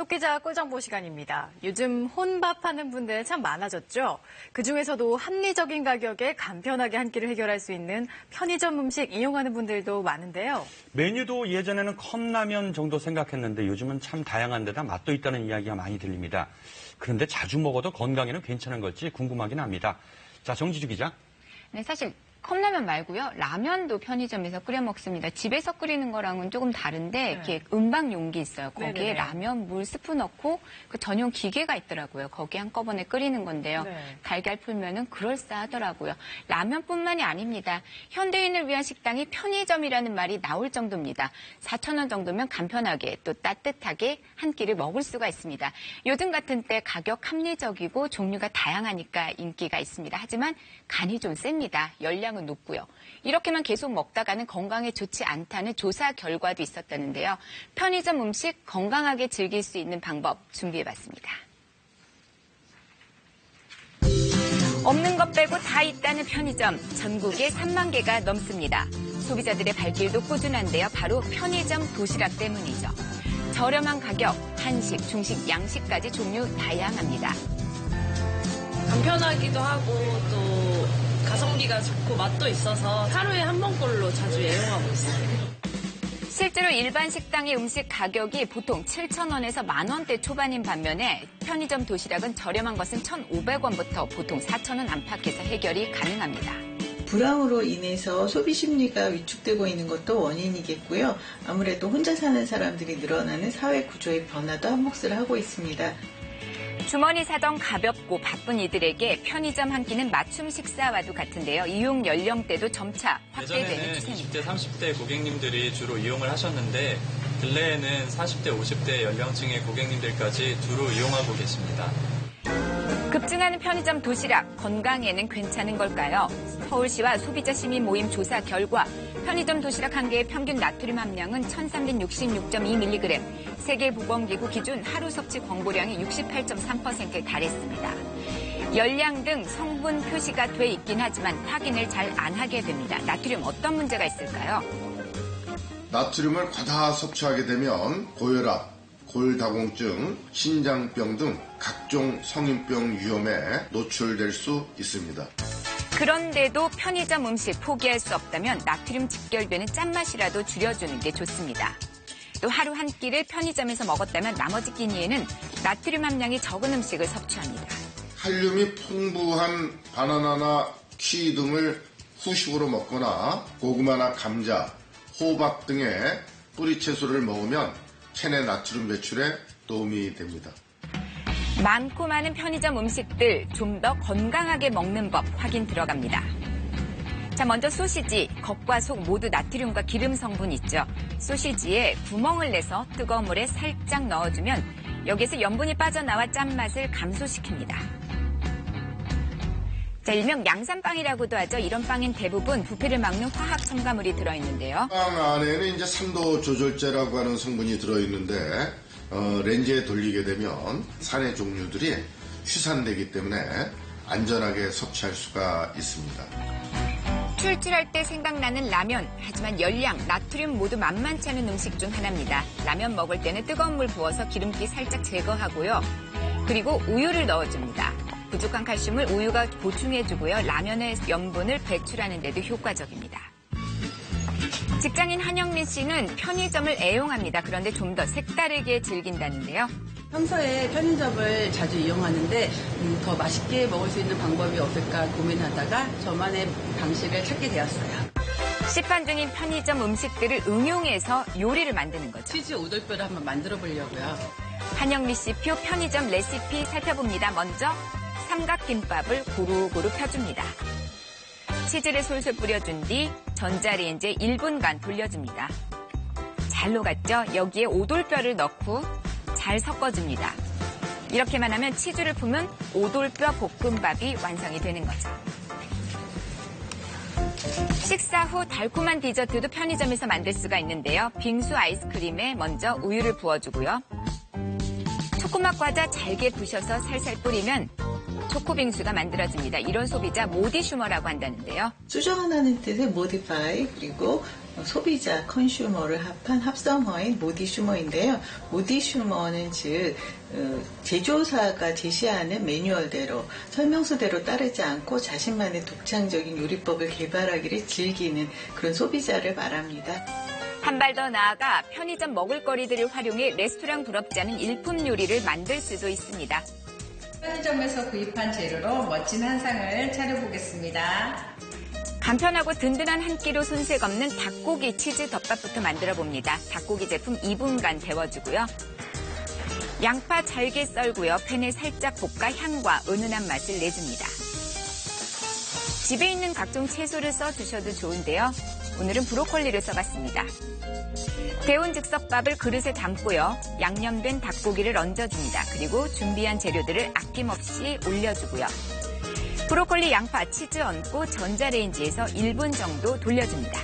속기자 꿀정보 시간입니다. 요즘 혼밥하는 분들 참 많아졌죠. 그중에서도 합리적인 가격에 간편하게 한 끼를 해결할 수 있는 편의점 음식 이용하는 분들도 많은데요. 메뉴도 예전에는 컵라면 정도 생각했는데 요즘은 참 다양한 데다 맛도 있다는 이야기가 많이 들립니다. 그런데 자주 먹어도 건강에는 괜찮은 걸지 궁금하긴 합니다. 자, 정지주 기자. 네, 사실 컵라면 말고요. 라면도 편의점에서 끓여 먹습니다. 집에서 끓이는 거랑은 조금 다른데 이렇게 은박 용기 있어요. 거기에 네네. 라면 물 스푼 넣고 그 전용 기계가 있더라고요. 거기에 한꺼번에 끓이는 건데요. 네. 달걀 풀면은 그럴싸하더라고요. 라면뿐만이 아닙니다. 현대인을 위한 식당이 편의점이라는 말이 나올 정도입니다. 4,000원 정도면 간편하게 또 따뜻하게 한 끼를 먹을 수가 있습니다. 요즘 같은 때 가격 합리적이고 종류가 다양하니까 인기가 있습니다. 하지만 간이 좀 셉니다. 열량은 높고요. 이렇게만 계속 먹다가는 건강에 좋지 않다는 조사 결과도 있었다는데요. 편의점 음식 건강하게 즐길 수 있는 방법 준비해봤습니다. 없는 것 빼고 다 있다는 편의점, 전국에 3만 개가 넘습니다. 소비자들의 발길도 꾸준한데요. 바로 편의점 도시락 때문이죠. 저렴한 가격, 한식, 중식, 양식까지 종류 다양합니다. 간편하기도 하고 또 가성비가 좋고 맛도 있어서 하루에 한 번꼴로 자주 애용하고 있어요. 실제로 일반 식당의 음식 가격이 보통 7,000원에서 10,000원대 초반인 반면에 편의점 도시락은 저렴한 것은 1,500원부터 보통 4,000원 안팎에서 해결이 가능합니다. 불황으로 인해서 소비 심리가 위축되고 있는 것도 원인이겠고요. 아무래도 혼자 사는 사람들이 늘어나는 사회 구조의 변화도 한몫을 하고 있습니다. 주머니 사정 가볍고 바쁜 이들에게 편의점 한 끼는 맞춤 식사와도 같은데요. 이용 연령대도 점차 확대되는 예전에는 추세입니다. 20대, 30대 고객님들이 주로 이용을 하셨는데 근래에는 40대, 50대 연령층의 고객님들까지 두루 이용하고 계십니다. 급증하는 편의점 도시락, 건강에는 괜찮은 걸까요? 서울시와 소비자 시민 모임 조사 결과 편의점 도시락 한 개의 평균 나트륨 함량은 1366.2mg, 세계보건기구 기준 하루 섭취 권고량이 68.3%에 달했습니다. 열량 등 성분 표시가 돼 있긴 하지만 확인을 잘 안 하게 됩니다. 나트륨 어떤 문제가 있을까요? 나트륨을 과다 섭취하게 되면 고혈압, 골다공증, 신장병 등 각종 성인병 위험에 노출될 수 있습니다. 그런데도 편의점 음식 포기할 수 없다면 나트륨 직결되는 짠맛이라도 줄여주는 게 좋습니다. 또 하루 한 끼를 편의점에서 먹었다면 나머지 끼니에는 나트륨 함량이 적은 음식을 섭취합니다. 칼륨이 풍부한 바나나나 키위 등을 후식으로 먹거나 고구마나 감자, 호박 등의 뿌리채소를 먹으면 체내 나트륨 배출에 도움이 됩니다. 많고 많은 편의점 음식들 좀 더 건강하게 먹는 법 확인 들어갑니다. 자, 먼저 소시지, 겉과 속 모두 나트륨과 기름 성분 있죠. 소시지에 구멍을 내서 뜨거운 물에 살짝 넣어주면 여기에서 염분이 빠져나와 짠맛을 감소시킵니다. 자, 일명 양산빵이라고도 하죠. 이런 빵엔 대부분 부패를 막는 화학 첨가물이 들어있는데요. 빵 안에는 이제 산도 조절제라고 하는 성분이 들어있는데 렌즈에 돌리게 되면 산의 종류들이 휴산되기 때문에 안전하게 섭취할 수가 있습니다. 출출할 때 생각나는 라면. 하지만 열량, 나트륨 모두 만만치 않은 음식 중 하나입니다. 라면 먹을 때는 뜨거운 물 부어서 기름기 살짝 제거하고요. 그리고 우유를 넣어줍니다. 부족한 칼슘을 우유가 보충해주고요. 라면의 염분을 배출하는 데도 효과적입니다. 직장인 한영민 씨는 편의점을 애용합니다. 그런데 좀 더 색다르게 즐긴다는데요. 평소에 편의점을 자주 이용하는데 더 맛있게 먹을 수 있는 방법이 없을까 고민하다가 저만의 방식을 찾게 되었어요. 시판 중인 편의점 음식들을 응용해서 요리를 만드는 거죠. 치즈 오돌뼈를 한번 만들어 보려고요. 한영민 씨표 편의점 레시피 살펴봅니다. 먼저 삼각김밥을 고루고루 펴줍니다. 치즈를 솔솔 뿌려준 뒤 전자레인지에 1분간 돌려줍니다. 잘 녹았죠? 여기에 오돌뼈를 넣고 잘 섞어줍니다. 이렇게만 하면 치즈를 품은 오돌뼈 볶음밥이 완성이 되는 거죠. 식사 후 달콤한 디저트도 편의점에서 만들 수가 있는데요. 빙수 아이스크림에 먼저 우유를 부어주고요. 초코맛 과자 잘게 부셔서 살살 뿌리면 초코빙수가 만들어집니다. 이런 소비자 모디슈머라고 한다는데요. 수정하는 뜻의 modify 그리고 소비자 컨슈머를 합한 합성어인 모디슈머인데요. 모디슈머는 즉 제조사가 제시하는 매뉴얼대로 설명서대로 따르지 않고 자신만의 독창적인 요리법을 개발하기를 즐기는 그런 소비자를 말합니다. 한 발 더 나아가 편의점 먹을거리들을 활용해 레스토랑 부럽지 않은 일품 요리를 만들 수도 있습니다. 편의점에서 구입한 재료로 멋진 한상을 차려보겠습니다. 간편하고 든든한 한 끼로 손색 없는 닭고기 치즈 덮밥부터 만들어 봅니다. 닭고기 제품 2분간 데워주고요. 양파 잘게 썰고요. 팬에 살짝 볶아 향과 은은한 맛을 내줍니다. 집에 있는 각종 채소를 써주셔도 좋은데요. 오늘은 브로콜리를 써봤습니다. 데운 즉석밥을 그릇에 담고요. 양념된 닭고기를 얹어줍니다. 그리고 준비한 재료들을 아낌없이 올려주고요. 브로콜리, 양파, 치즈 얹고 전자레인지에서 1분 정도 돌려줍니다.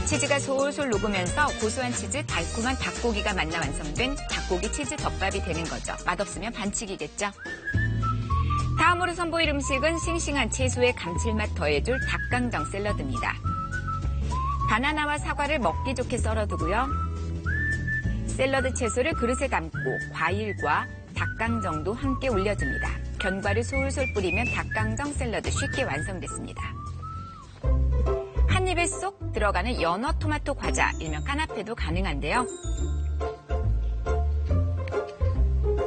치즈가 솔솔 녹으면서 고소한 치즈, 달콤한 닭고기가 만나 완성된 닭고기 치즈 덮밥이 되는 거죠. 맛없으면 반칙이겠죠. 다음으로 선보일 음식은 싱싱한 채소에 감칠맛 더해줄 닭강정 샐러드입니다. 바나나와 사과를 먹기 좋게 썰어두고요. 샐러드 채소를 그릇에 담고 과일과 닭강정도 함께 올려줍니다. 견과를 솔솔 뿌리면 닭강정 샐러드 쉽게 완성됐습니다. 한 입에 쏙 들어가는 연어 토마토 과자, 일명 까나페도 가능한데요.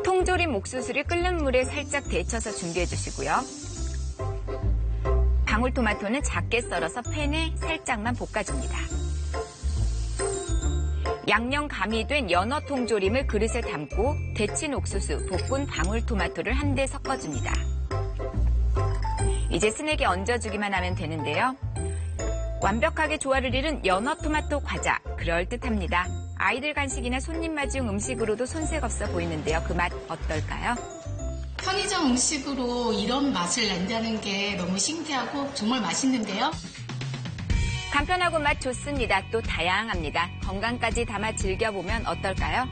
통조림 옥수수를 끓는 물에 살짝 데쳐서 준비해 주시고요. 방울토마토는 작게 썰어서 팬에 살짝만 볶아줍니다. 양념 가미된 연어 통조림을 그릇에 담고 데친 옥수수, 볶은 방울토마토를 한데 섞어줍니다. 이제 스낵에 얹어주기만 하면 되는데요. 완벽하게 조화를 이룬 연어 토마토 과자, 그럴듯합니다. 아이들 간식이나 손님 맞이용 음식으로도 손색 없어 보이는데요. 그 맛 어떨까요? 편의점 음식으로 이런 맛을 낸다는 게 너무 신기하고 정말 맛있는데요. 간편하고 맛 좋습니다. 또 다양합니다. 건강까지 담아 즐겨보면 어떨까요?